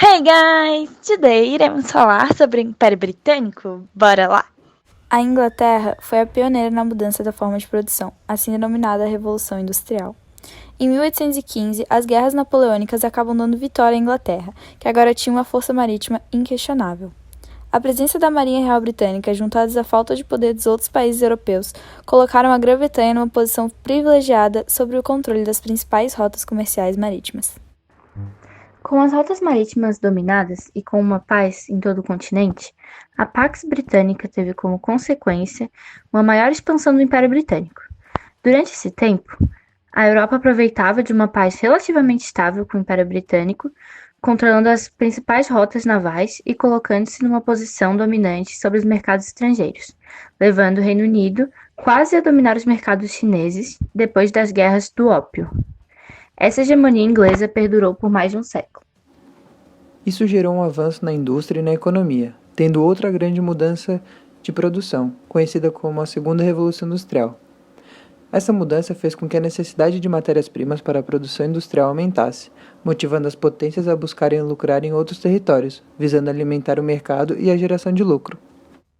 Hey guys! Today iremos falar sobre o Império Britânico. Bora lá! A Inglaterra foi a pioneira na mudança da forma de produção, assim denominada Revolução Industrial. Em 1815, as guerras napoleônicas acabam dando vitória à Inglaterra, que agora tinha uma força marítima inquestionável. A presença da Marinha Real Britânica, juntadas à falta de poder dos outros países europeus, colocaram a Grã-Bretanha numa posição privilegiada sobre o controle das principais rotas comerciais marítimas. Com as rotas marítimas dominadas e com uma paz em todo o continente, a Pax Britânica teve como consequência uma maior expansão do Império Britânico. Durante esse tempo, a Europa aproveitava de uma paz relativamente estável com o Império Britânico, controlando as principais rotas navais e colocando-se numa posição dominante sobre os mercados estrangeiros, levando o Reino Unido quase a dominar os mercados chineses depois das guerras do Ópio. Essa hegemonia inglesa perdurou por mais de um século. Isso gerou um avanço na indústria e na economia, tendo outra grande mudança de produção, conhecida como a Segunda Revolução Industrial. Essa mudança fez com que a necessidade de matérias-primas para a produção industrial aumentasse, motivando as potências a buscarem lucrar em outros territórios, visando alimentar o mercado e a geração de lucro.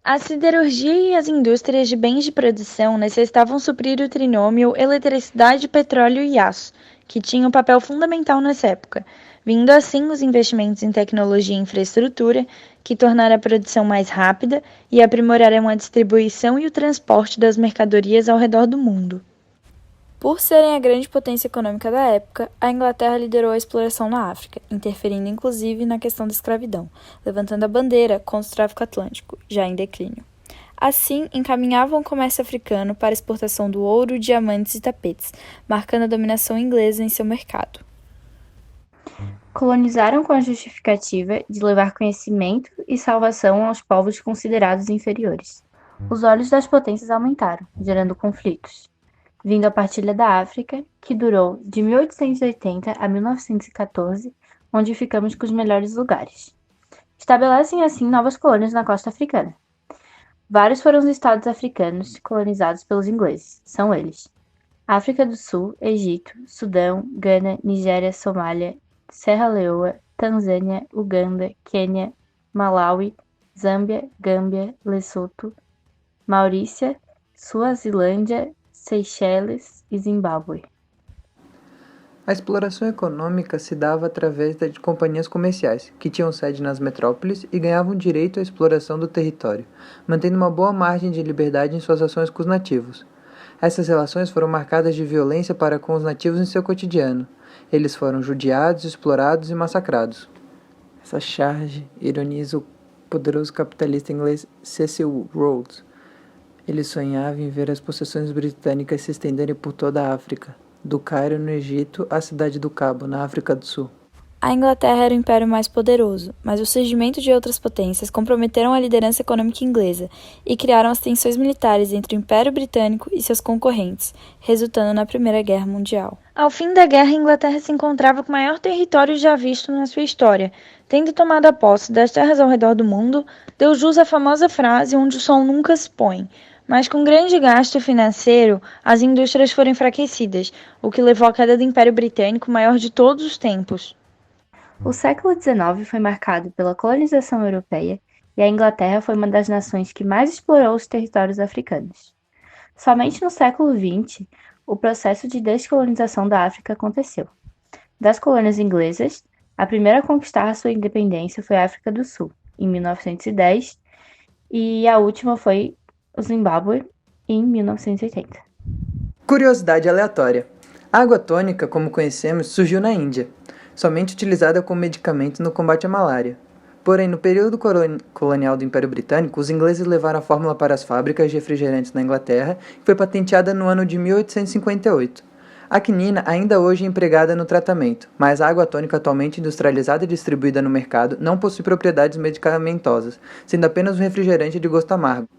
A siderurgia e as indústrias de bens de produção necessitavam suprir o trinômio eletricidade, petróleo e aço, que tinha um papel fundamental nessa época, vindo assim os investimentos em tecnologia e infraestrutura, que tornaram a produção mais rápida e aprimoraram a distribuição e o transporte das mercadorias ao redor do mundo. Por serem a grande potência econômica da época, a Inglaterra liderou a exploração na África, interferindo inclusive na questão da escravidão, levantando a bandeira contra o tráfico atlântico, já em declínio. Assim, encaminhavam o comércio africano para a exportação do ouro, diamantes e tapetes, marcando a dominação inglesa em seu mercado. Colonizaram com a justificativa de levar conhecimento e salvação aos povos considerados inferiores. Os olhos das potências aumentaram, gerando conflitos, vindo a partilha da África, que durou de 1880 a 1914, onde ficamos com os melhores lugares. Estabelecem assim novas colônias na costa africana. Vários foram os estados africanos colonizados pelos ingleses. São eles: África do Sul, Egito, Sudão, Gana, Nigéria, Somália, Serra Leoa, Tanzânia, Uganda, Quênia, Malawi, Zâmbia, Gâmbia, Lesoto, Maurícia, Suazilândia, Seychelles e Zimbábue. A exploração econômica se dava através de companhias comerciais, que tinham sede nas metrópoles e ganhavam direito à exploração do território, mantendo uma boa margem de liberdade em suas ações com os nativos. Essas relações foram marcadas de violência para com os nativos em seu cotidiano. Eles foram judiados, explorados e massacrados. Essa charge ironiza o poderoso capitalista inglês Cecil Rhodes. Ele sonhava em ver as possessões britânicas se estenderem por toda a África, do Cairo, no Egito, à cidade do Cabo, na África do Sul. A Inglaterra era o império mais poderoso, mas o surgimento de outras potências comprometeram a liderança econômica inglesa e criaram as tensões militares entre o Império Britânico e seus concorrentes, resultando na Primeira Guerra Mundial. Ao fim da guerra, a Inglaterra se encontrava com o maior território já visto na sua história. Tendo tomado a posse das terras ao redor do mundo, deu jus à famosa frase onde o sol nunca se põe. Mas com grande gasto financeiro, as indústrias foram enfraquecidas, o que levou à queda do Império Britânico maior de todos os tempos. O século XIX foi marcado pela colonização europeia e a Inglaterra foi uma das nações que mais explorou os territórios africanos. Somente no século XX, o processo de descolonização da África aconteceu. Das colônias inglesas, a primeira a conquistar a sua independência foi a África do Sul, em 1910, e a última foi o Zimbábue, em 1980. Curiosidade aleatória. A água tônica, como conhecemos, surgiu na Índia, somente utilizada como medicamento no combate à malária. Porém, no período colonial do Império Britânico, os ingleses levaram a fórmula para as fábricas de refrigerantes na Inglaterra, que foi patenteada no ano de 1858. A quinina ainda hoje é empregada no tratamento, mas a água tônica atualmente industrializada e distribuída no mercado não possui propriedades medicamentosas, sendo apenas um refrigerante de gosto amargo.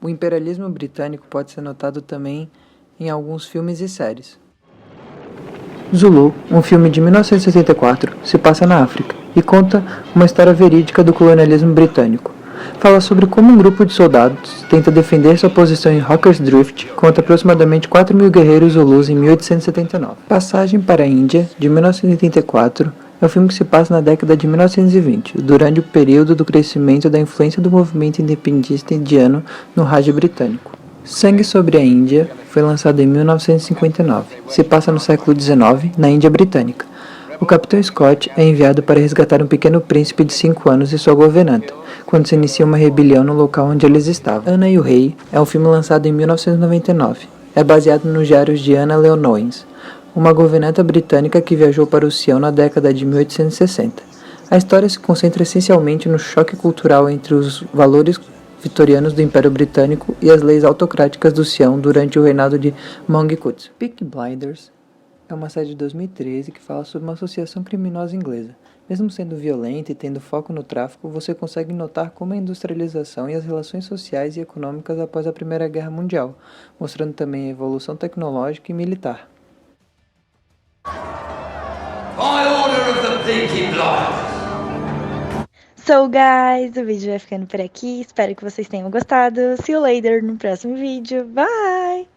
O imperialismo britânico pode ser notado também em alguns filmes e séries. Zulu, um filme de 1964, se passa na África e conta uma história verídica do colonialismo britânico. Fala sobre como um grupo de soldados tenta defender sua posição em Hawker's Drift contra aproximadamente 4.000 guerreiros Zulus em 1879. Passagem para a Índia, de 1984, É um filme que se passa na década de 1920, durante o período do crescimento da influência do movimento independentista indiano no Raj britânico. Sangue sobre a Índia foi lançado em 1959. Se passa no século XIX, na Índia britânica. O Capitão Scott é enviado para resgatar um pequeno príncipe de 5 anos e sua governanta, quando se inicia uma rebelião no local onde eles estavam. Ana e o Rei é um filme lançado em 1999. É baseado nos diários de Anna Leonowens, uma governanta britânica que viajou para o Sião na década de 1860. A história se concentra essencialmente no choque cultural entre os valores vitorianos do Império Britânico e as leis autocráticas do Sião durante o reinado de Mongkut. Peaky Blinders é uma série de 2013 que fala sobre uma associação criminosa inglesa. Mesmo sendo violenta e tendo foco no tráfico, você consegue notar como a industrialização e as relações sociais e econômicas após a Primeira Guerra Mundial, mostrando também a evolução tecnológica e militar. By order of the Peaky Blinders. So guys, o vídeo vai ficando por aqui. Espero que vocês tenham gostado. See you later no próximo vídeo. Bye!